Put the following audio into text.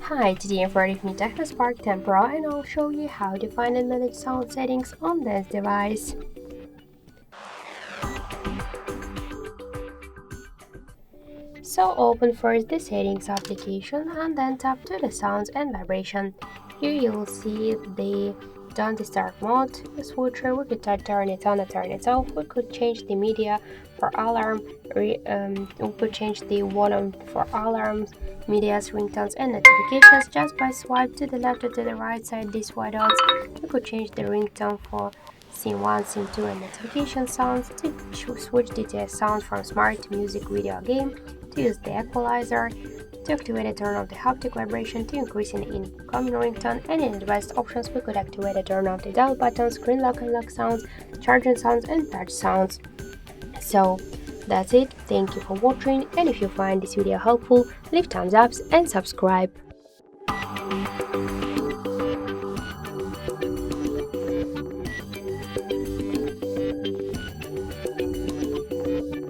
Hi, today I'm with me Tecno Spark 10 Pro and I'll show you how to find and manage sound settings on this device. So open first the settings application and then tap to the sounds and vibration. Here you will see the don't disturb mode, the switcher. We could turn it on or turn it off. We could change the media for alarm, we could change the volume for alarms, medias, ringtones and notifications just by swipe to the left or to the right side these white dots. We could change the ringtone for Scene 1, Scene 2 and notification sounds, to switch the sound from smart to music, video, game, to use the equalizer, to activate and turn off the haptic vibration, to increase in incoming ringtone, and in advanced options we could activate and turn off the dial buttons, screen lock and lock sounds, charging sounds and touch sounds. So that's it, thank you for watching, and if you find this video helpful, leave thumbs up and subscribe.